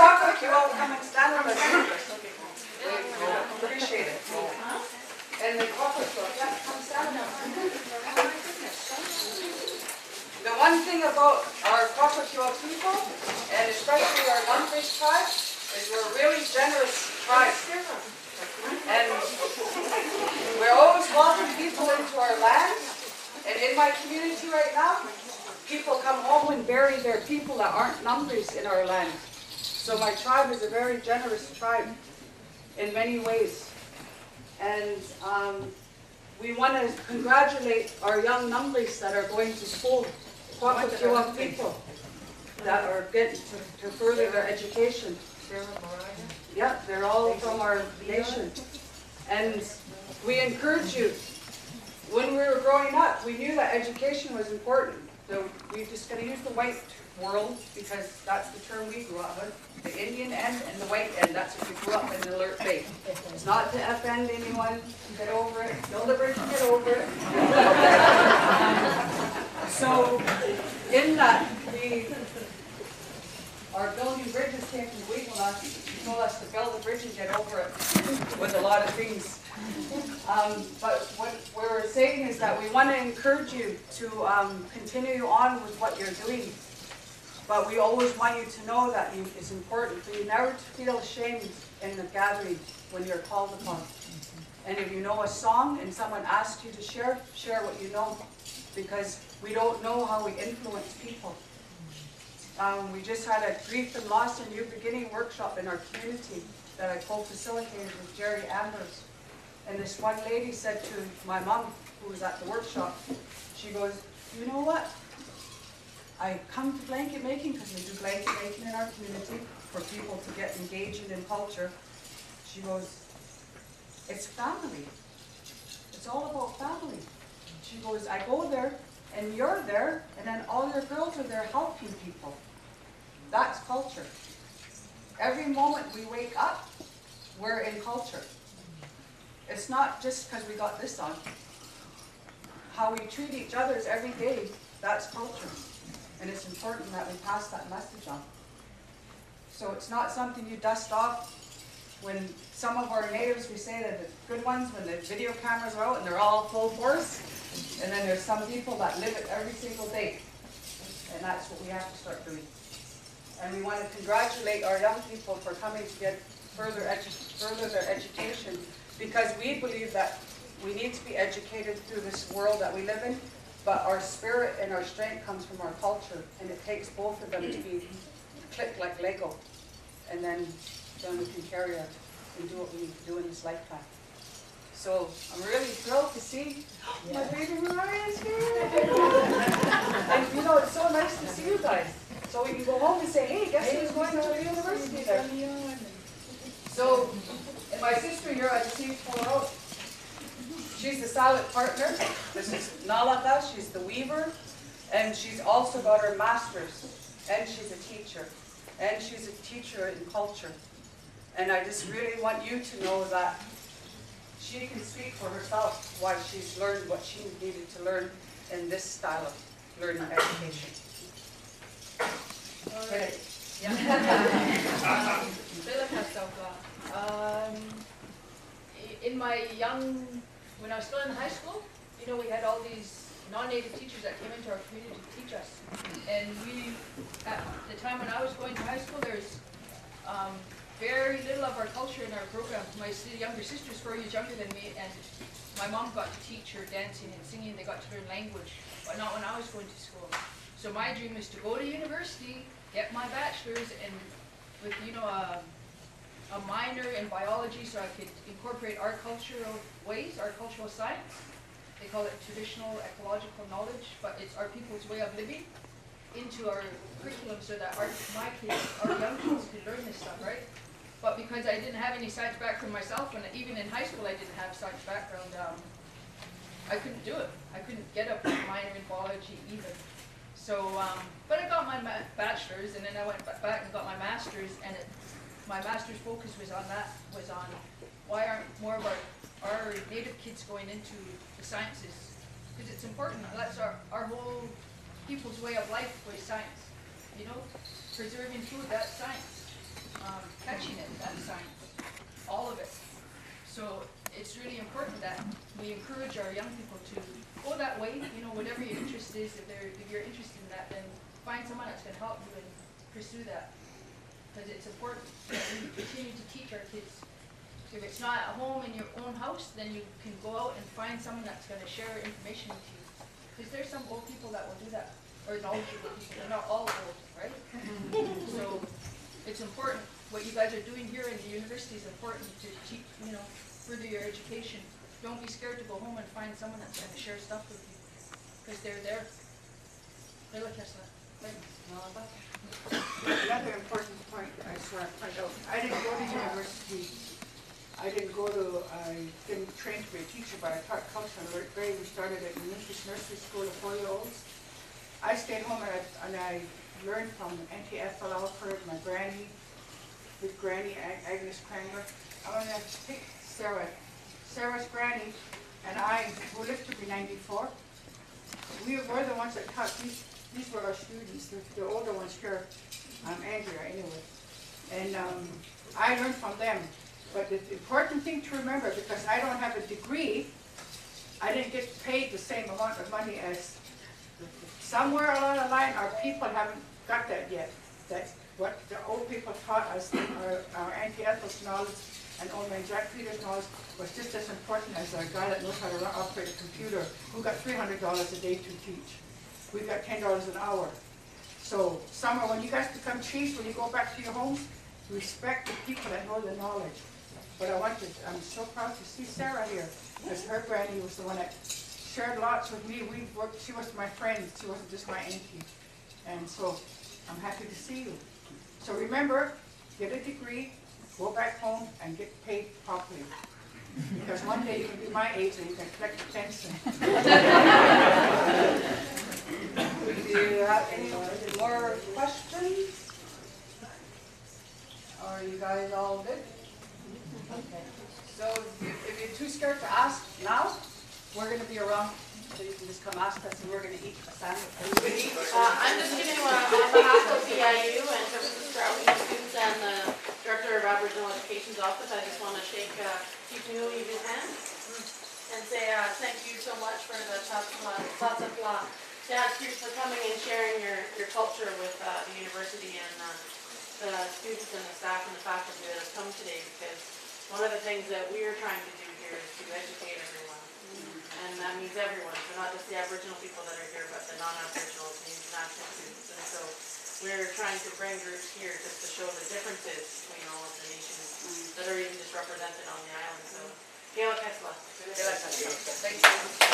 talk with you all come and stand with us. We appreciate it. And the coffee shop, yeah, come stand with us. The one thing about our Quapaquio people, and especially our Lumbridge tribe, is we're a really generous tribe. And we're always welcoming people into our land. And in my community right now, people come home and bury their people that aren't Lumbridge in our land. So my tribe is a very generous tribe in many ways. And we want to congratulate our young Lumbridge that are going to school, Quapaquio people that are getting to further their education. Yeah, they're all from our nation. And we encourage you. When we were growing up, we knew that education was important. So we're just going to use the white world because that's the term we grew up with. The Indian end and the white end, that's what we grew up in Alert Bay. It's not to offend anyone. Get over it. Build a bridge and get over it. So in that, we are building bridges came from Guigula. He told us to build a bridge and get over it with a lot of things. But what we're saying is that we want to encourage you to continue on with what you're doing. But we always want you to know that it's important for you never to feel ashamed in the gathering when you're called upon. And if you know a song and someone asks you to share what you know. Because we don't know how we influence people. We just had a Grief and Loss and New Beginning workshop in our community that I co-facilitated with Jerry Ambers. And this one lady said to my mom, who was at the workshop, she goes, you know what? I come to blanket making because we do blanket making in our community for people to get engaged in culture. She goes, it's family. It's all about family. She goes, I go there and you're there and then all your girls are there helping people. That's culture. Every moment we wake up, we're in culture. It's not just because we got this on. How we treat each other every day, that's culture. And it's important that we pass that message on. So it's not something you dust off. When some of our natives, we say that the good ones, when the video cameras are out and they're all full force, and then there's some people that live it every single day. And that's what we have to start doing. And we want to congratulate our young people for coming to get further their education, because we believe that we need to be educated through this world that we live in, but our spirit and our strength comes from our culture, and it takes both of them to be clicked like Lego, and then we can carry on and do what we need to do in this lifetime. So I'm really thrilled to see my baby Mariah's here. And you know, it's so nice to see you guys. So we can go home and say, hey, guess who's going to the university there? So, and my sister here, I just need to pull her out. She's the silent partner. This is Nalaka, she's the weaver. And she's also got her master's. And she's a teacher. And she's a teacher in culture. And I just really want you to know that she can speak for herself why she's learned what she needed to learn in this style of learning education. All right. Yeah. When I was still in high school, you know, we had all these non-native teachers that came into our community to teach us. And we, at the time when I was going to high school, there's very little of our culture in our program. My younger sister's 4 years younger than me, and my mom got to teach her dancing and singing. They got to learn language, but not when I was going to school. So my dream is to go to university, get my bachelor's, and with, you know, a minor in biology, so I could incorporate our cultural ways, our cultural science. They call it traditional ecological knowledge, but it's our people's way of living into our curriculum so that my kids, our young kids, could learn this stuff, right? But because I didn't have any science background myself, and even in high school I didn't have science background, I couldn't do it. I couldn't get a minor in biology even. So, but I got my bachelor's, and then I went back and got my master's, and my master's focus was on why aren't more of our native kids going into the sciences? Because it's important. That's our whole people's way of life was science. You know, preserving food, that's science. really important that we encourage our young people to go that way, you know, whatever your interest is, if you're interested in that, then find someone that's gonna help you and pursue that. Because it's important that we continue to teach our kids. If it's not at home in your own house, then you can go out and find someone that's gonna share information with you. Because there's some old people that will do that, or knowledgeable people, they're not all old, right? So, it's important, what you guys are doing here in the university is important to teach, you know, further your education. Don't be scared to go home and find someone that's gonna share stuff with you, because they're there. They're like us, right? Another important point I just want to point out, I didn't go to university. I didn't train to be a teacher, but I taught culture and grade. We started at Unitas Nursery School of 4-year-olds. I stayed home and I learned from Auntie Ethel Alford, my granny, with Granny Agnes Kramer. I'm going to pick Sarah. Sarah's granny and I, who lived to be 94, we were the ones that taught these. These were our students, the older ones here, Andrea anyway. And I learned from them. But the important thing to remember, because I don't have a degree, I didn't get paid the same amount of money as somewhere along the line, our people haven't got that yet. That's what the old people taught us, our Auntie Ethel's knowledge and old man Jack Peters' knowledge was just as important as a guy that knows how to operate a computer who got $300 a day to teach. We've got $10 an hour. So summer, when you guys become chiefs, when you go back to your homes, respect the people that know the knowledge. But I'm so proud to see Sarah here, because her granny was the one that shared lots with me. We worked, she was my friend, she wasn't just my auntie. And so I'm happy to see you. So remember, get a degree, go back home and get paid properly. Because one day you can be my age and you can collect the pension. Do you have any more questions? Are you guys all good? Okay. So if you're too scared to ask now, we're going to be around, so you can just come ask us and we're going to eat a sandwich. I'm just going to, on behalf of BIU and Services for Outreach Students and the Director of Aboriginal Education's office, I just want to shake Chief Nui's hand and say thank you so much for the Tatsapla Group for coming and sharing your culture with the university and the students and the staff and the faculty that have come today, because one of the things that we are trying to do here is to educate everyone. And that means everyone, so not just the Aboriginal people that are here, but the non-Aboriginals and the international students. And so we're trying to bring groups here just to show the differences between all of the nations that are even just represented on the island. So, Kela Kesla. Thank you.